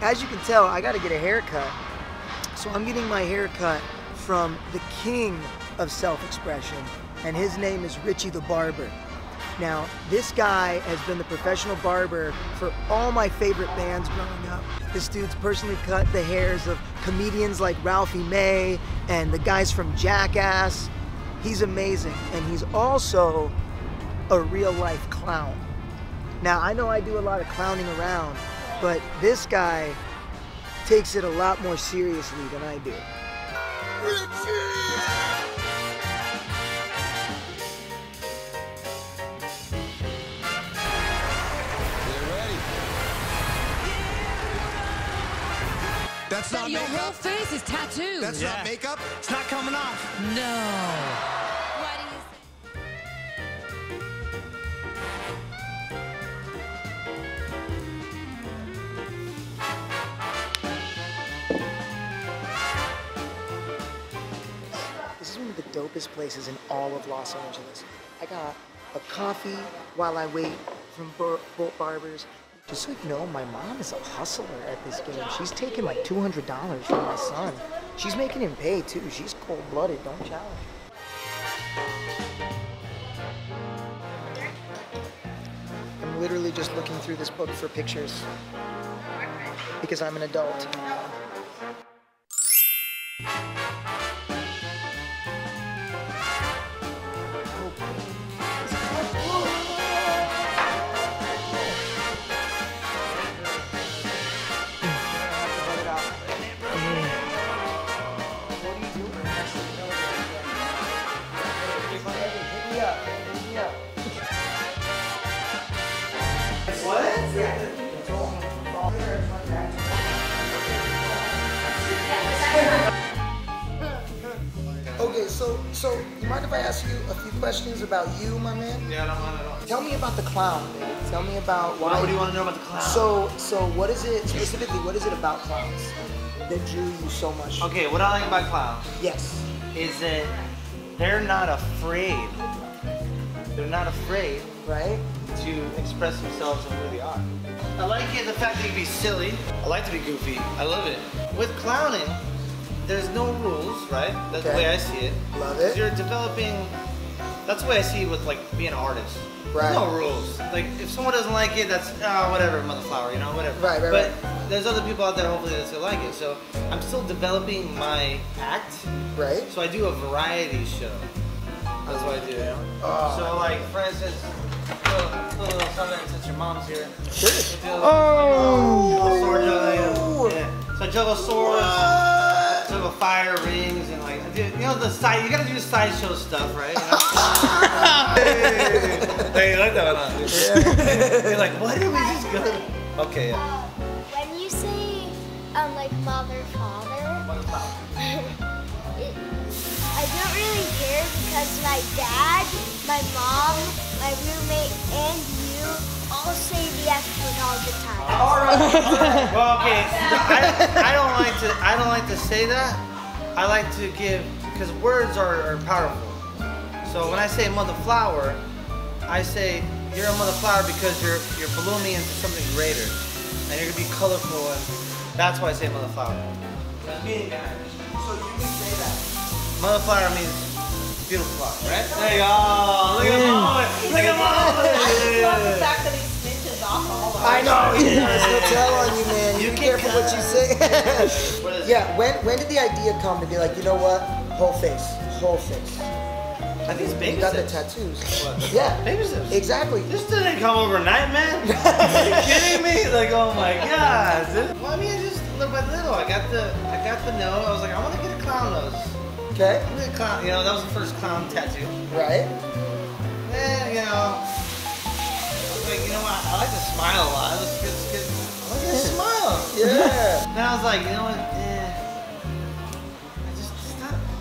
as you can tell, I gotta get a haircut. So I'm getting my haircut from the king of self-expression, and his name is Richie the Barber. Now, this guy has been the professional barber for all my favorite bands growing up. This dude's personally cut the hairs of comedians like Ralphie May and the guys from Jackass. He's amazing, and he's also a real-life clown. Now, I know I do a lot of clowning around, but this guy takes it a lot more seriously than I do. Richie! That's not your makeup. whole face is tattooed. That's not makeup. It's not coming off. No. What do you This is one of the dopest places in all of Los Angeles. I got a coffee while I wait from Bert Bolt Barbers. Just so you know, my mom is a hustler at this game. She's taking like $200 from my son. She's making him pay too. She's cold-blooded, don't challenge her. I'm literally just looking through this book for pictures because I'm an adult. Okay, so you mind if I ask you a few questions about you, my man? Yeah, I don't mind at all. Tell me about the clown, man. Tell me about why. What do you want to know about the clown? So what is it specifically? What is it about clowns that drew you so much? Okay, what I like about clowns Yes. is that they're not afraid. They're not afraid, Right? to express themselves and who they are. I like it, the fact that you can be silly. I like to be goofy. I love it. With clowning, there's no rules, right? That's the way I see it. Love it. You're developing. That's the way I see it with like being an artist. Right. There's no rules. Like if someone doesn't like it, that's whatever, motherflower, you know, whatever. Right. But there's other people out there hopefully that's gonna like it. So I'm still developing my act. Right. So I do a variety show. That's what I do, you know? So like, for instance, a little something since your mom's here. Sure. Oh! Sword juggling. Yeah. So I juggle swords, juggle fire rings, and like, you know the side. You gotta do the sideshow stuff, right? You know? Hey, you like that one? Huh? Yeah. You're like, what did we just go? Okay, yeah. When you say like mother, father, I don't really care because my dad, my mom, my roommate, and you all say the F word all the time. All right. Well, okay. I don't like to say that. I like to give, because words are powerful. So when I say mother flower, I say you're a mother flower because you're blooming into something greater, and you're gonna be colorful, and that's why I say mother flower. So you can say that. Mother flower means beautiful flower, right? There you go. Look at mom. Look at mom. I love the fact that he snitches off all of us. I know. He'll tell on you, man. You be careful what you say. Yeah. When did the idea come to be like, you know what? Whole face. Whole face. I think it's baby You got the steps. tattoos. What? Yeah. Baby steps. Exactly. This didn't come overnight, man. Are you kidding me? Like, oh my god. Well, I mean, just little by little. I got the nose. I was like, I want to get a clown nose. Okay. I'm gonna clown. You know, that was the first clown tattoo. Right. Then, you know, I was like, you know what? I like to smile a lot. Let's get I like to smile. Yeah. Then I was like, you know what? It's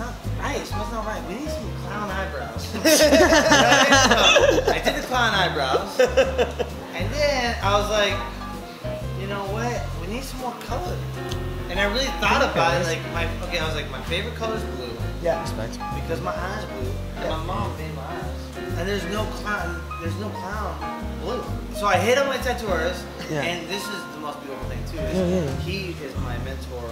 not right. It smells not right. We need some clown eyebrows. So I did the clown eyebrows, and then I was like, you know what? We need some more color. And I really thought about it. Like I was like, my favorite color is blue. Yeah. Because my eyes blue, and my mom made my eyes. And there's no clown blue. So I hit up my tattoo artist, and this is the most beautiful thing too. he is my mentor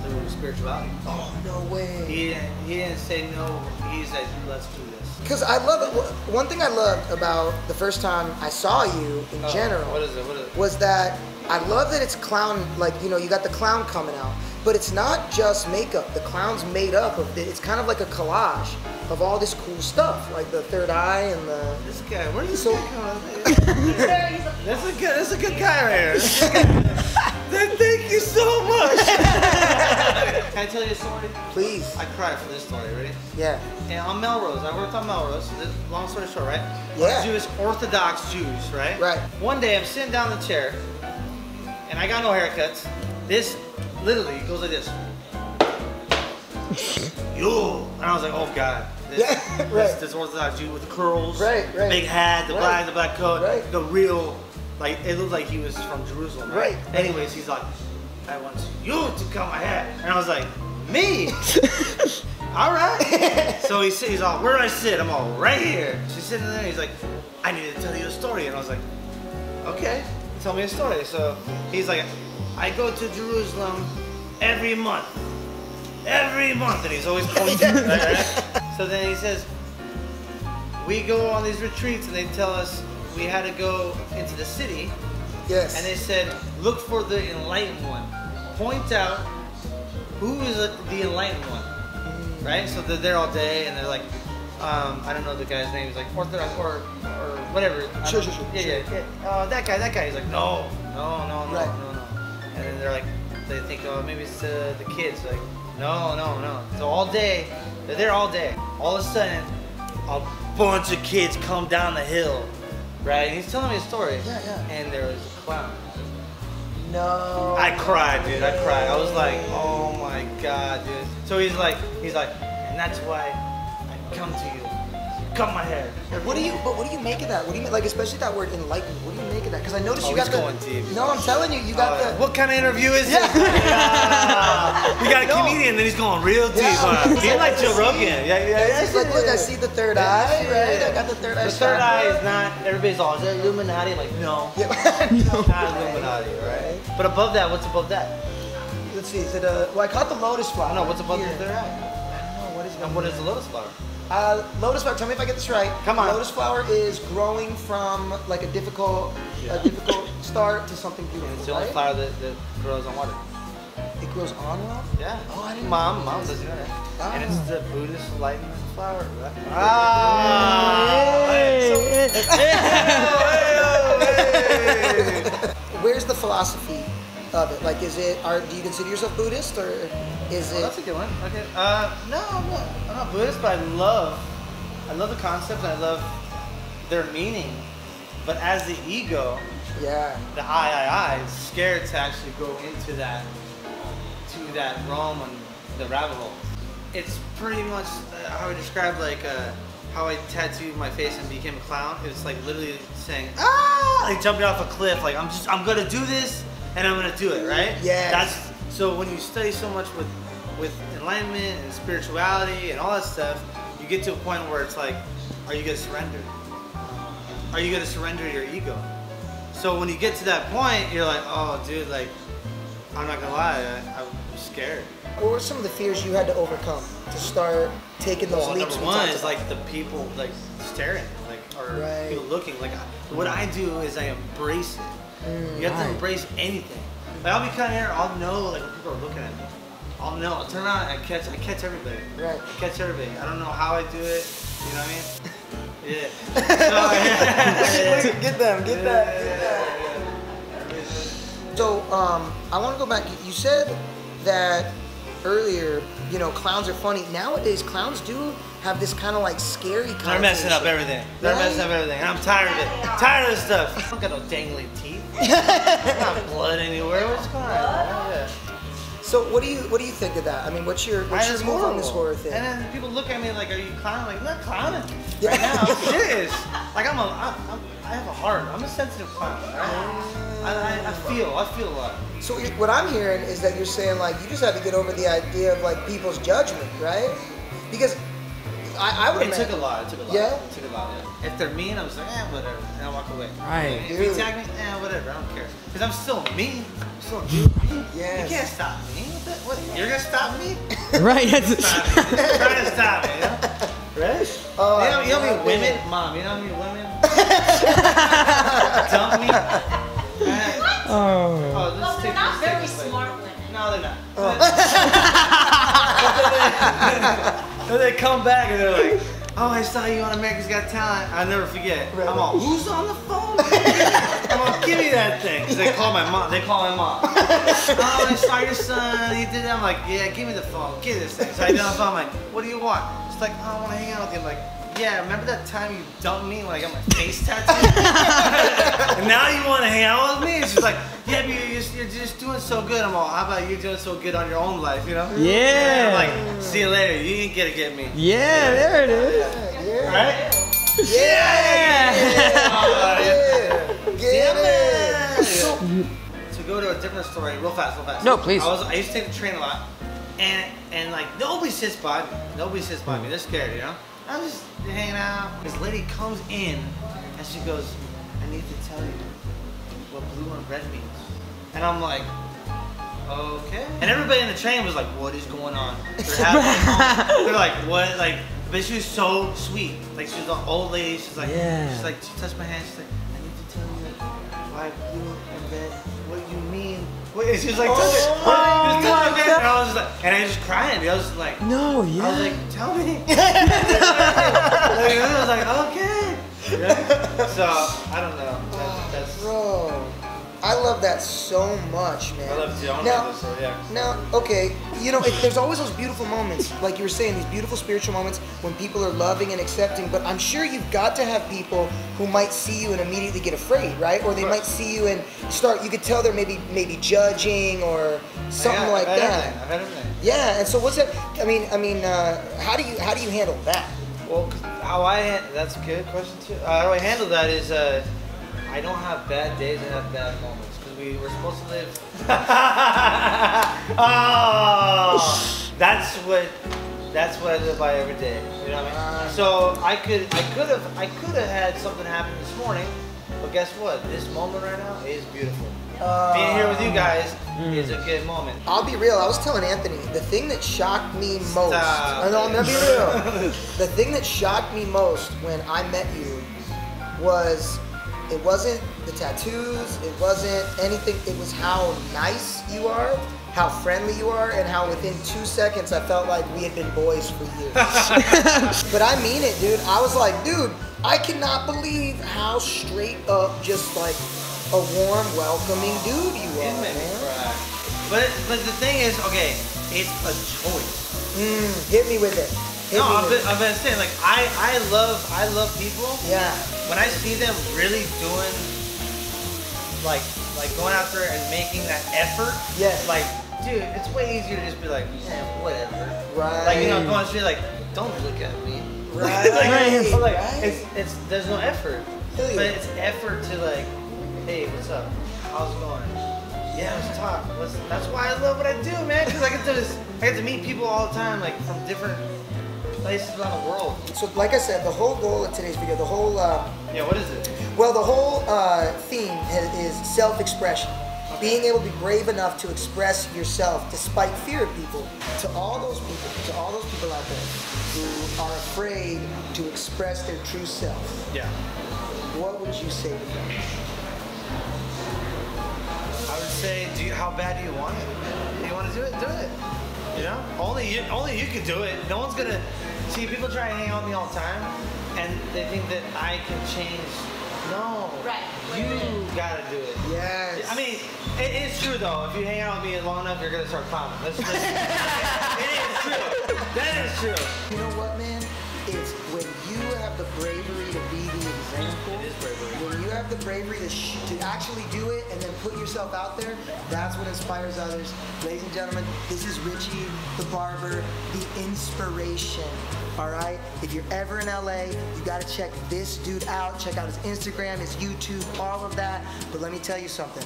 through spirituality. Oh, no way. He didn't say no. He said, let's do this. Because I love it. One thing I loved about the first time I saw you in general What is it? was that I love that it's clown, like, you know, you got the clown coming out, but it's not just makeup. The clown's made up of it. It's kind of like a collage of all this cool stuff, like the third eye and the... This guy, where is this So- guy coming from? That's a good guy right here. Thank you so much. Can I tell you a story? Please. I cried for this story, ready? Yeah. And on Melrose, I worked on Melrose. This, long story short, right? Yeah. Jewish, Orthodox Jews, right? Right. One day I'm sitting down in the chair, and I got no haircuts. This literally goes like this. Yo! And I was like, oh God. This Orthodox Jew with the curls, Right. the big hat, the black coat, Right. the real, like, it looked like he was from Jerusalem, right? Anyways, he's like, I want you to cut my hair. And I was like, me? All right. So he's all, where do I sit? I'm all, right here. She's sitting there, he's like, I need to tell you a story. And I was like, okay, tell me a story. So he's like, I go to Jerusalem every month. And he's always pointing. Right? So then he says, we go on these retreats and they tell us we had to go into the city. Yes. And they said, look for the enlightened one. Point out who is the enlightened one. Right? So they're there all day and they're like, I don't know the guy's name. He's like Orthodox or whatever. Sure. Yeah. That guy. He's like, no. Right. And then they're like, they think, oh, maybe it's the kids. Like, no. So all day, they're there all day. All of a sudden, a bunch of kids come down the hill, right? And he's telling me a story. Yeah. And there was a clown. No. I cried, dude. I cried. I was like, oh my God, dude. So he's like, and that's why I come to you. Cut my hair. What do you make of that? What do you make, like, especially that word enlightened? What do you make of that? Because I noticed you got he's the. going deep. No, I'm telling you, you got the. What kind of interview is this? Yeah. You got a comedian, then he's going real deep. He's like Joe Rogan. Yeah. It's like, look, I see the third eye, right? I got the third eye. The third eye is not. Everybody's all, is that Illuminati? I'm like, no. No. Not Illuminati, right? But above that, what's above that? Let's see. Is it a? Well, I caught the lotus flower. No, what's above Here. the third eye? I don't know. What is it? And what is the lotus flower? Lotus flower. Tell me if I get this right. Come on. Lotus flower is growing from like a difficult start to something beautiful. It's the only right? flower that grows on water. It grows on water. Yeah. Oh, I didn't. Mom doesn't know that. Ah. And it's the Buddhist enlightenment flower. Right? Where's the philosophy of it? Like, do you consider yourself Buddhist, or is it? That's a good one. Okay. No, I'm not Buddhist, but I love the concept and I love their meaning. But as the ego, Yeah. the I is scared to actually go into that realm and the rabbit hole. It's pretty much how I describe like how I tattooed my face and became a clown. It's like literally saying, like jumping off a cliff. Like I'm gonna do this and I'm gonna do it, right? Yes. So when you study so much with enlightenment and spirituality and all that stuff, you get to a point where it's like, are you gonna surrender? Are you gonna surrender your ego? So when you get to that point, you're like, oh dude, like, I'm not gonna lie, I'm scared. What were some of the fears you had to overcome to start taking those Well, leaps? number we one talked is about? like the people like staring, like, or Right. people looking. Like what I do is I embrace it. You have to Right. embrace anything. Like I'll be cutting hair, I'll know like when people are looking at me. I'll know. I'll turn around and I catch everybody. Right. I catch everybody. I don't know how I do it. You know what I mean? Yeah. Get that. So, I want to go back. You said that earlier, you know, clowns are funny. Nowadays, clowns do have this kind of like scary connotation. They're messing up everything. They're Right? messing up everything. And I'm tired of it. Tired of this stuff. I don't got no dangling teeth. There's not blood anywhere. What's going on? Yeah. So, what do you think of that? I mean, what's your It's move on this horrible. horror thing? And then people look at me like, are you clowning? Like, I'm not clowning. Yeah. Right now, I'm serious. Like, I have a heart. I'm a sensitive clown, right? I feel a lot. So what I'm hearing is that you're saying like you just have to get over the idea of like people's judgment, right? Because I would. It took a lot. It took a lot. Yeah? It took a lot. Yeah. If they're mean, I'm just like, whatever, and I walk away. Right. If you tag me, whatever, I don't care. Because I'm still me. I'm still a Jew. Yes. You can't stop me. What? You're gonna stop me? Right. Stop me. You're trying to stop me. You know? Right? Oh, you know how many women, Mom? You know how many women dump me? Oh. Well, they're not very smart women. No, they're not. Then they come back and they're like, oh, I saw you on America's Got Talent. I'll never forget. Right. I'm all, who's on the phone? I'm all, give me that thing. 'Cause they call my mom. Oh, I saw your son. He did that. I'm like, yeah, give me the phone. Give me this thing. So I get on the phone. I'm like, what do you want? It's like, oh, I want to hang out with you. I'm like, yeah, remember that time you dumped me when I got my face tattooed? And now you want to hang out with me? And she's like, yeah, but you're just doing so good. I'm all, how about you doing so good on your own life, you know? Yeah. And I'm like, see you later. You ain't gonna get me. Yeah, there it is. Yeah. Right? Yeah. Get it. To go to a different story, real fast. No, please. I used to take the train a lot, and like nobody sits by me. Nobody sits by me. They're scared, you know. I'm just hanging out. This lady comes in and she goes, I need to tell you what blue and red means. And I'm like, okay. And everybody in the train was like, what is going on? They're like, what? Like, but she was so sweet. Like, she was an old lady. She's like, she's like, she touched my hand. She's like, I need to tell you why blue and red, what you mean. Wait, she was like, touch it. And I was just like, and I was just crying. I was just like, No, yeah. I was like, tell me. I was like, okay. Yeah. So, I don't know. That's Bro, I love that so much, man. I love you. I don't Now- know this, so yeah. Now, okay, you know, there's always those beautiful moments, like you were saying, these beautiful spiritual moments when people are loving and accepting, but I'm sure you've got to have people who might see you and immediately get afraid, right? Or they might see you and start, you could tell they're maybe judging or something like that. I've had everything. Yeah, and so what's that, I mean, how do you handle that? Well, that's a good question too. How do I handle that is, I don't have bad days and have bad moments because we're supposed to live. Oh, that's what I live by every day. You know what I mean? So I could have had something happen this morning, but guess what? This moment right now is beautiful. Being here with you guys is a good moment. I'll be real. I was telling Anthony, the thing that shocked me most. Stop. I know, I'm gonna be real. The thing that shocked me most when I met you was, it wasn't the tattoos, it wasn't anything. It was how nice you are, how friendly you are, and how within 2 seconds I felt like we had been boys for years. But I mean it, dude. I was like, dude, I cannot believe how straight up, just like a warm, welcoming dude you It are, made me man. cry. But the thing is, okay, it's a choice. Hit me with it. Hit me with it. I've been saying, like, I love people. Yeah. When I see them really doing, like going out there and making that effort. Yeah. Like, dude, it's way easier to just be like, whatever. Right. Like, you know, going on the street, like, don't look at me. Right. Like, Right. it's there's no effort, Feel you. but it's effort to like, hey, what's up? How's it going? Yeah, let's talk. That's why I love what I do, man. Because I get to meet people all the time, like from different places around the world. So, like I said, the whole goal of today's video, the whole, Yeah, what is it? well, the whole theme is self-expression. Being able to be brave enough to express yourself despite fear of people. To all those people out there who are afraid to express their true self, Yeah. what would you say to them? I would say, how bad do you want it? Do you want to do it? Do it. You know? Only you could do it. No one's gonna see. People try and hang out with me all the time, and they think that I can change. No. Right. You gotta do it. Yes. I mean, it is true though. If you hang out with me long enough, you're gonna start clowning. It is true. That is true. You know what, man? It's when you have the bravery to be the example. It is bravery. When you have the bravery to actually do it and then put yourself out there, that's what inspires others. Ladies and gentlemen, this is Richie the Barber, the inspiration. All right? If you're ever in LA, you gotta check this dude out. Check out his Instagram, his YouTube, all of that. But let me tell you something.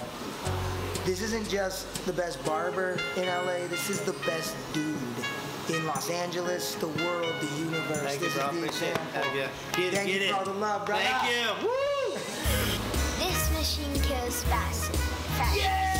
This isn't just the best barber in LA, this is the best dude in Los Angeles, the world, the universe. Thank you, This bro. is the Appreciate it. example. Thank you. Get Thank it, you get for it. all the love, brother. Thank you. Woo! This machine kills fast. Yeah!